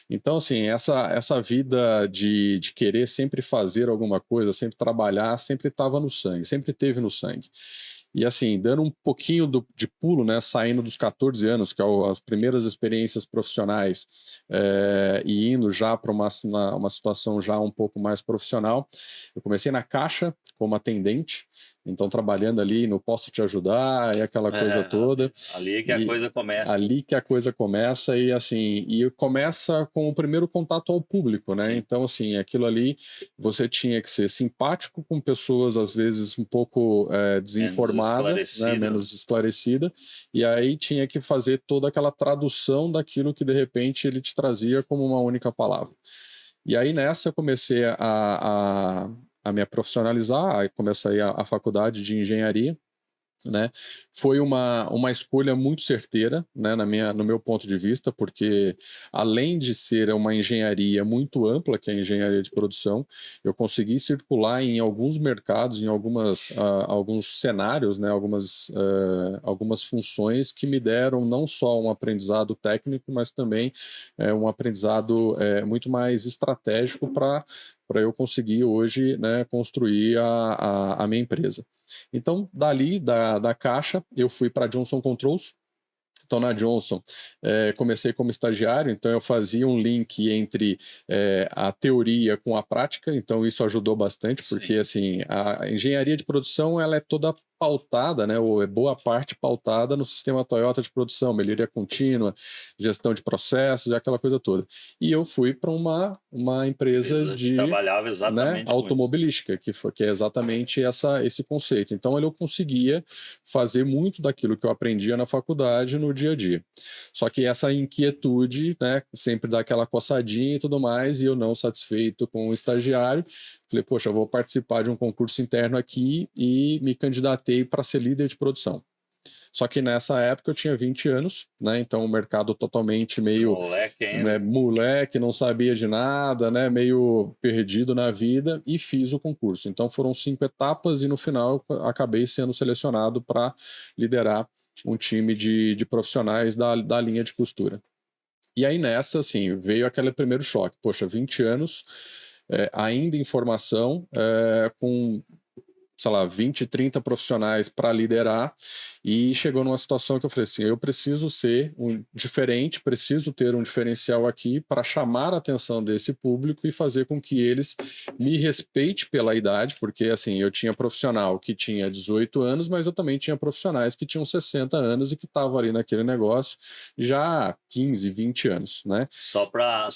Então, assim, essa vida de querer sempre fazer alguma coisa, sempre trabalhar, sempre estava no sangue, sempre teve no sangue. E assim, dando um pouquinho de pulo, né, saindo dos 14 anos, que é as primeiras experiências profissionais, e indo já para uma situação já um pouco mais profissional, eu comecei na Caixa como atendente, então trabalhando ali no Posso Te Ajudar e aquela coisa toda. Ali que a E coisa começa. ali que a coisa começa e assim, e começa com o primeiro contato ao público, né? Sim, Então, assim, aquilo ali você tinha que ser simpático com pessoas, às vezes, um pouco menos desinformada, né? esclarecido, né? Menos esclarecida, e aí tinha que fazer toda aquela tradução daquilo que de repente ele te trazia como uma única palavra. E aí nessa eu comecei a me profissionalizar, aí comecei a faculdade de engenharia, né? Foi uma escolha muito certeira, né, no meu ponto de vista, porque além de ser uma engenharia muito ampla, que é a engenharia de produção, eu consegui circular em alguns mercados, em alguns cenários, né, algumas funções que me deram não só um aprendizado técnico, mas também um aprendizado muito mais estratégico para eu conseguir hoje, né, construir a minha empresa. Então, dali, da Caixa, eu fui para a Johnson Controls. Então, na Johnson, comecei como estagiário, então eu fazia um link entre a teoria com a prática, então isso ajudou bastante, porque Sim. assim, a engenharia de produção ela é toda pautada, né, ou é boa parte pautada no sistema Toyota de produção, melhoria contínua, gestão de processos e aquela coisa toda. E eu fui para uma empresa Empresa que de, trabalhava né, exatamente com isso. automobilística, que é exatamente esse conceito. Então, eu conseguia fazer muito daquilo que eu aprendia na faculdade no dia a dia. Só que essa inquietude, né, sempre dá aquela coçadinha e tudo mais, e eu não satisfeito com o estagiário, falei, poxa, eu vou participar de um concurso interno aqui e me candidatei para ser líder de produção. Só que nessa época eu tinha 20 anos, né? Então o mercado totalmente meio Moleque ainda. moleque, não sabia de nada, né? Meio perdido na vida e fiz o concurso. Então foram 5 etapas e no final eu acabei sendo selecionado para liderar um time de profissionais da linha de costura. E aí nessa, assim, veio aquele primeiro choque. Poxa, 20 anos, ainda em formação, com sei lá, 20, 30 profissionais para liderar, e chegou numa situação que eu falei assim, eu preciso ser um diferente, preciso ter um diferencial aqui para chamar a atenção desse público e fazer com que eles me respeitem pela idade, porque assim, eu tinha profissional que tinha 18 anos, mas eu também tinha profissionais que tinham 60 anos e que estavam ali naquele negócio já há 15, 20 anos, né? Só para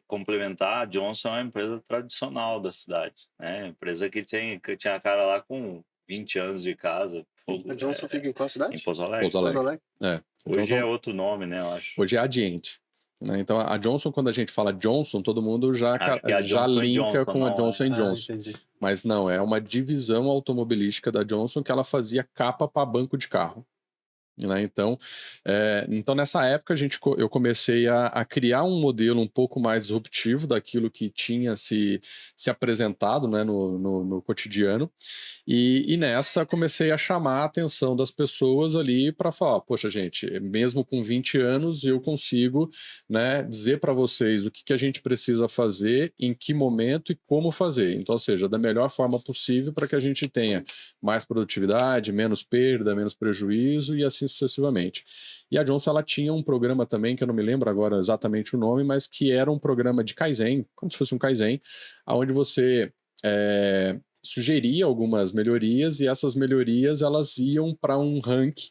complementar, a Johnson é uma empresa tradicional da cidade, né? Empresa que tinha a cara lá com 20 anos de casa, A Johnson fica em qual em cidade? Pouso Alegre. Pouso Pouso Alegre. Alegre. Então Hoje é outro nome, né, eu acho. hoje é Adient. Né? Então, a Johnson, quando a gente fala Johnson, todo mundo já, Acho que é a já Johnson linka Johnson, com a não é? Johnson Ah, Johnson. entendi. Mas não, é uma divisão automobilística da Johnson que ela fazia capa para banco de carro. Né? Então, nessa época, eu comecei a criar um modelo um pouco mais disruptivo daquilo que tinha se apresentado, né, no cotidiano. E nessa comecei a chamar a atenção das pessoas ali para falar, poxa gente, mesmo com 20 anos eu consigo, né, dizer para vocês o que a gente precisa fazer, em que momento e como fazer. Então, ou seja, da melhor forma possível para que a gente tenha mais produtividade, menos perda, menos prejuízo e assim sucessivamente. E a Johnson ela tinha um programa também, que eu não me lembro agora exatamente o nome, mas que era um programa de Kaizen, como se fosse um Kaizen, onde você sugeria algumas melhorias e essas melhorias elas iam para um ranking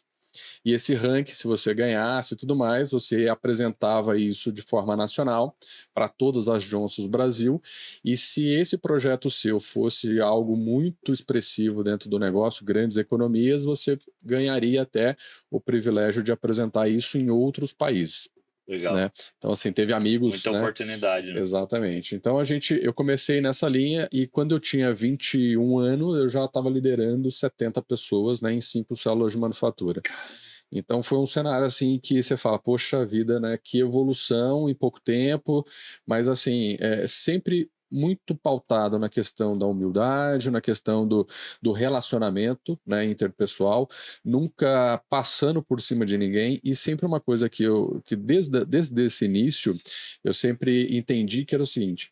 e esse ranking, se você ganhasse e tudo mais, você apresentava isso de forma nacional para todas as Johnsons do Brasil. E se esse projeto seu fosse algo muito expressivo dentro do negócio, grandes economias, você ganharia até o privilégio de apresentar isso em outros países. Legal. Né? Então, assim, teve amigos, Muita né? oportunidade, né? Exatamente. Então eu comecei nessa linha e quando eu tinha 21 anos, eu já estava liderando 70 pessoas, né, em 5 células de manufatura. Então foi um cenário assim que você fala, poxa vida, né, que evolução em pouco tempo, mas assim, sempre muito pautado na questão da humildade, na questão do relacionamento, né, interpessoal, nunca passando por cima de ninguém, e sempre uma coisa que desde esse início eu sempre entendi que era o seguinte: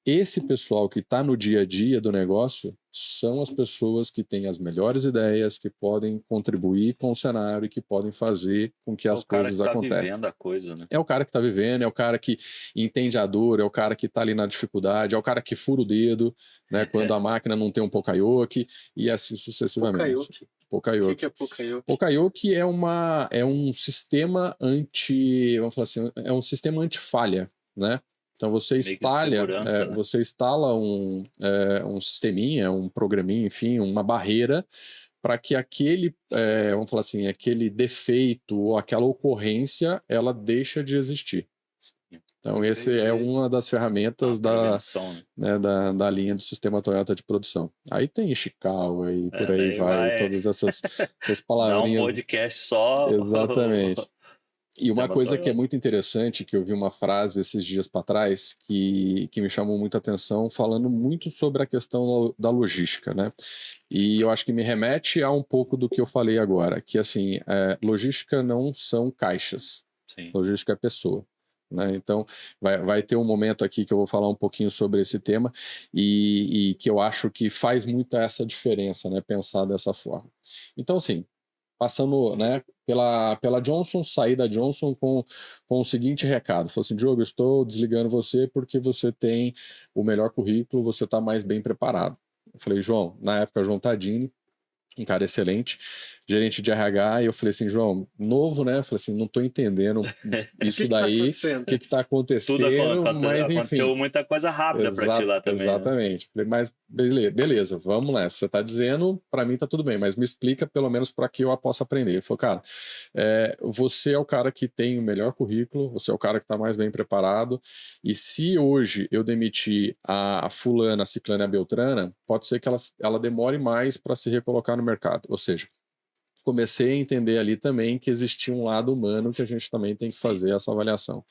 esse pessoal que está no dia a dia do negócio são as pessoas que têm as melhores ideias, que podem contribuir com o cenário e que podem fazer com que É as o cara coisas que tá aconteçam. vivendo a coisa, né? É o cara que está vivendo, é o cara que entende a dor, é o cara que está ali na dificuldade, é o cara que fura o dedo, né, quando a máquina não tem um Pokayoke, e assim sucessivamente. O Pokayoke. que é Pokayoke? Pokayoke é um sistema vamos falar assim, é um sistema anti-falha, né? Então você Meio que de instalha, segurança, né? você instala um sisteminha, um programinha, enfim, uma barreira para que vamos falar assim, aquele defeito ou aquela ocorrência, ela deixa de existir. Então esse é Entendi. uma das ferramentas Prevenção, né? da linha do sistema Toyota de produção. Aí tem Ishikawa e por aí daí vai, todas essas Dá um palavrinhas. podcast só. Exatamente. E uma Sistema coisa que é Toyota. muito interessante, que eu vi uma frase esses dias para trás, que me chamou muita atenção, falando muito sobre a questão da logística, né? E eu acho que me remete a um pouco do que eu falei agora, que assim, logística não são caixas, Sim. logística é pessoa. Né? Então, vai ter um momento aqui que eu vou falar um pouquinho sobre esse tema e que eu acho que faz muito essa diferença, né? Pensar dessa forma. Então, assim, passando, né, pela Johnson, saí da Johnson com o seguinte recado: falei assim, Diogo, eu estou desligando você porque você tem o melhor currículo, você está mais bem preparado. Eu falei, João, na época, João Tadini, um cara excelente, gerente de RH, e eu falei assim, João, novo, né? Eu falei assim, não estou entendendo isso daí, o que está acontecendo, mas enfim. Aconteceu muita coisa rápida para ti lá também. Exatamente. Né? Falei, mas beleza, vamos nessa. Você está dizendo, para mim tá tudo bem, mas me explica pelo menos para que eu possa aprender. Ele falou, cara, você é o cara que tem o melhor currículo, você é o cara que está mais bem preparado, e se hoje eu demitir a fulana, a ciclana e a beltrana, pode ser que ela demore mais para se recolocar no mercado. Ou seja, comecei a entender ali também que existia um lado humano que a gente também tem que fazer essa avaliação.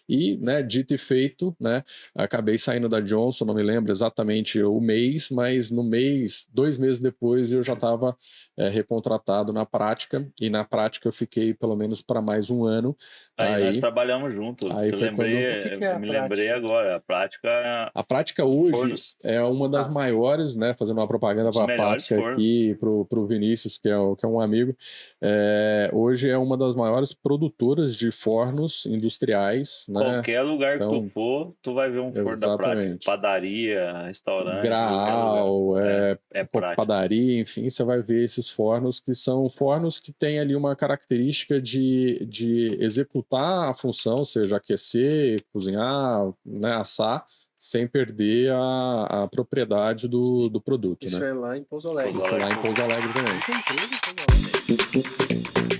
E, né, dito e feito, né, acabei saindo da Johnson, não me lembro exatamente o mês, mas no mês, 2 meses depois, eu já estava recontratado na prática, e na prática eu fiquei pelo menos para mais um ano. Aí nós trabalhamos juntos. Aí foi lembrei agora, a prática hoje é uma das maiores, né, fazendo uma propaganda para a prática aqui, para o Vinícius, que é um amigo, hoje é uma das maiores produtoras de fornos industriais. Né? Qualquer lugar que tu for, tu vai ver um forno da prática. Padaria, restaurante, Graal, padaria, enfim, você vai ver esses fornos que são fornos que têm ali uma característica de executar a função, ou seja, aquecer, cozinhar, né, assar, sem perder a propriedade do produto. Isso né? é lá em Pouso Alegre. Lá em Pouso Alegre também. Tem empresa em Pouso Alegre.